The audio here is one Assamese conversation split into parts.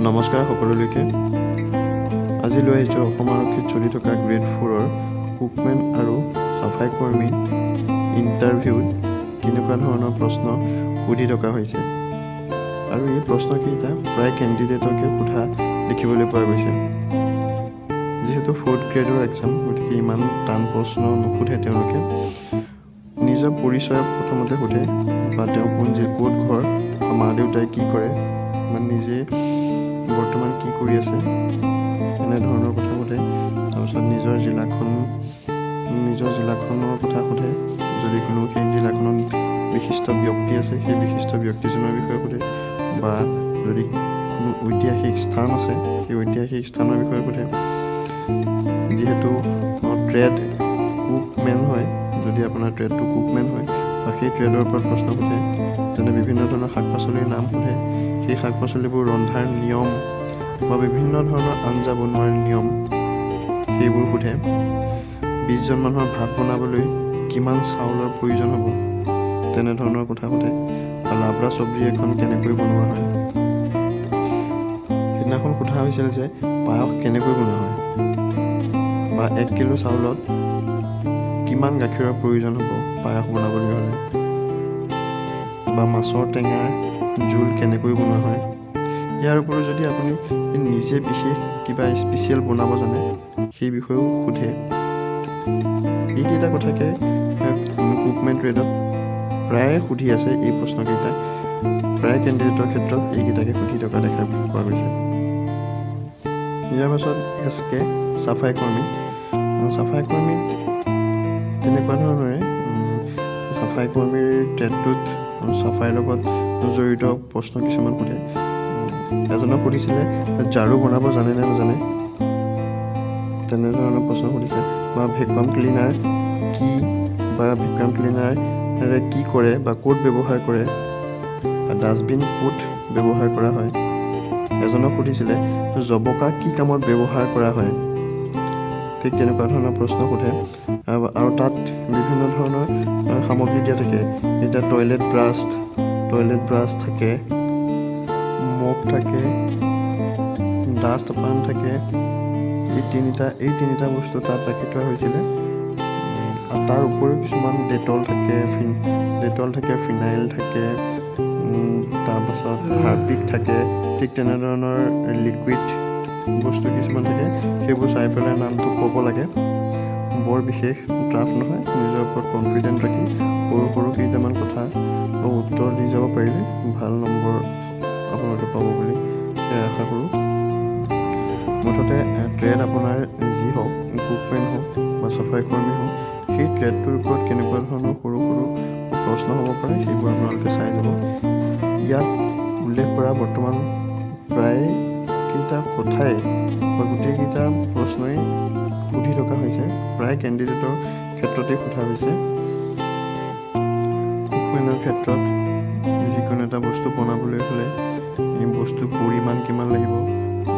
নমস্কাৰ সকলোলৈকে। আজি লৈ আহিছোঁ অসম আৰক্ষীত চলি থকা গ্ৰেড 4ৰ কুকমেন আৰু চাফাই কৰ্মী ইণ্টাৰভিউত কেনেকুৱা ধৰণৰ প্ৰশ্ন সুধি থকা হৈছে আৰু এই প্ৰশ্নকেইটা প্ৰায় কেণ্ডিডেটকে সোধা দেখিবলৈ পোৱা গৈছে। যিহেতু 4th গ্ৰেডৰ এক্সাম, গতিকে ইমান টান প্ৰশ্ন নুসুধে তেওঁলোকে। নিজৰ পৰিচয় প্ৰথমতে সোধে বা তেওঁ ক'ত ঘৰ, মা দেউতাই কি কৰে, বা নিজে বৰ্তমান কি কৰি আছে, এনেধৰণৰ কথা সোধে। তাৰপিছত নিজৰ জিলাখনৰ কথা সোধে। যদি কোনো সেই জিলাখনত বিশিষ্ট ব্যক্তি আছে, সেই বিশিষ্ট ব্যক্তিজনৰ বিষয়ে সোধে, বা যদি কোনো ঐতিহাসিক স্থান আছে, সেই ঐতিহাসিক স্থানৰ বিষয়ে সোধে। যিহেতু ট্ৰেড কুকমেন হয়, যদি আপোনাৰ ট্ৰেডটো কুকমেন হয় বা সেই ট্ৰেডৰ ওপৰত প্ৰশ্ন সোধে, যেনে বিভিন্ন ধৰণৰ শাক পাচলিৰ নাম সোধে, সেই শাক পাচলিবোৰ ৰন্ধাৰ নিয়ম বা বিভিন্ন ধৰণৰ আঞ্জা বনোৱাৰ নিয়ম সেইবোৰ সোধে। 20জন মানুহৰ ভাত বনাবলৈ কিমান চাউলৰ প্ৰয়োজন হ'ব, তেনেধৰণৰ কথা সোধে। বা লাবৰা চব্জি এখন কেনেকৈ বনোৱা হয়। সেইদিনাখন সোধা হৈছিল যে পায়স কেনেকৈ বনোৱা হয়, বা 1 কিলো চাউলত কিমান গাখীৰৰ প্ৰয়োজন হ'ব পায়স বনাবলৈ হ'লে, বা মাছৰ টেঙাৰ জোল কেনেকৈ বনোৱা হয়। ইয়াৰ উপৰিও যদি আপুনি নিজে বিশেষ কিবা স্পেচিয়েল বনাব জানে, সেই বিষয়েও সোধে। এইকেইটা কথাকে কুকমেন ট্ৰেডত প্ৰায়ে সুধি আছে। এই প্ৰশ্নকেইটা প্ৰায় কেণ্ডিডেটৰ ক্ষেত্ৰত এইকেইটাকে সুধি থকা দেখা পোৱা গৈছে। ইয়াৰ পাছত SK চাফাই কৰ্মী। চাফাই কৰ্মীত তেনেকুৱা ধৰণৰে চাফাই কৰ্মীৰ ট্ৰেডটোত চাফাইৰ লগত জড়িত প্ৰশ্ন কিছুমান সোধে। এজনক সুধিছিলে ঝাৰু বনাব জানে নে নাজানে, তেনেধৰণৰ প্ৰশ্ন সুধিছে। বা ভেকুৱাম ক্লিনাৰ কি, বা ভেকুৱাম ক্লিনাৰে কি কৰে বা ক'ত ব্যৱহাৰ কৰে, ডাষ্টবিন ক'ত ব্যৱহাৰ কৰা হয়। এজনক সুধিছিলে জবকা কি কামত ব্যৱহাৰ কৰা হয়। ঠিক তেনেকুৱা ধৰণৰ প্ৰশ্ন সোধে। আৰু তাত বিভিন্ন ধৰণৰ সামগ্ৰী দিয়া থাকে। এতিয়া টয়লেট ব্ৰাছ থাকে, মপ থাকে, ডাষ্ট পান থাকে। এই তিনিটা বস্তু তাত ৰাখি থোৱা হৈছিলে। আৰু তাৰ উপৰিও কিছুমান ডেটল থাকে, ফিনাইল থাকে, তাৰপাছত হাৰ্পিক থাকে। ঠিক তেনেধৰণৰ লিকুইড বস্তু কিছুমান থাকে। সেইবোৰ চাই পেলাই নামটো ক'ব লাগে। বৰ বিশেষ টাফ নহয়। নিজৰ ওপৰত কনফিডেণ্ট ৰাখি সৰু কেইটামান কথা উত্তৰ দি যাব পাৰিলে ভাল নম্বৰ আপোনালোকে পাব বুলি আশা কৰোঁ। মুঠতে ট্ৰেড আপোনাৰ যি হওক, কুকমেন হওক বা চাফাই কৰ্মী হওক, সেই ট্ৰেডটোৰ ওপৰত কেনেকুৱা ধৰণৰ সৰু প্ৰশ্ন হ'ব পাৰে, সেইবোৰ আপোনালোকে চাই যাব। ইয়াত উল্লেখ কৰা বৰ্তমান প্ৰায়কেইটা কথাই বা গোটেইকেইটা প্ৰশ্নই সুধি থকা হৈছে, প্ৰায় কেণ্ডিডেটৰ ক্ষেত্ৰতেই সোধা হৈছে। কুকমেনৰ ক্ষেত্ৰত যিকোনো এটা বস্তু বনাবলৈ হ'লে এই বস্তুৰ পৰিমাণ কিমান লাগিব,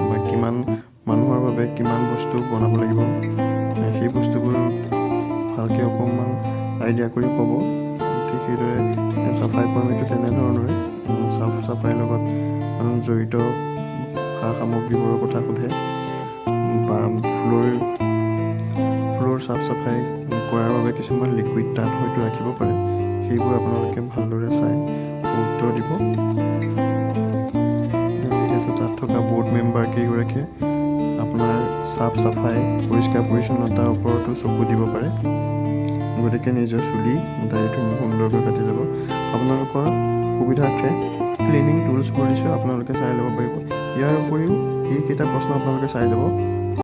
বা কিমান মানুহৰ বাবে কিমান বস্তু বনাব লাগিব, সেই বস্তুবোৰ ভালকৈ অকণমান আইডিয়া কৰি ক'ব। ঠিক সেইদৰে চাফাই কৰ্মীটো তেনেধৰণৰে চাফাইৰ লগত জড়িত সা সামগ্ৰীবোৰৰ কথা সোধে, বা ফ্ল'ৰ চাফ চাফাই কৰাৰ বাবে কিছুমান লিকুইড তাত হয়তো ৰাখিব পাৰে। সেইবোৰ আপোনালোকে ভালদৰে চাই উত্তৰ দিব। যিহেতু তাত থকা ব'ৰ্ড মেম্বাৰ কেইগৰাকীয়ে আপোনাৰ চাফ চাফাই পৰিষ্কাৰ পৰিচ্ছন্নতাৰ ওপৰতো চকু দিব পাৰে, গতিকে নিজৰ চুলি দাড়িটো সুন্দৰকৈ কাটি যাব। আপোনালোকৰ সুবিধাৰ্থে ক্লিনিং টুলছবোৰ দিছোঁ, আপোনালোকে চাই ল'ব পাৰিব। ইয়াৰ উপৰিও এইকেইটা প্ৰশ্ন আপোনালোকে চাই যাব।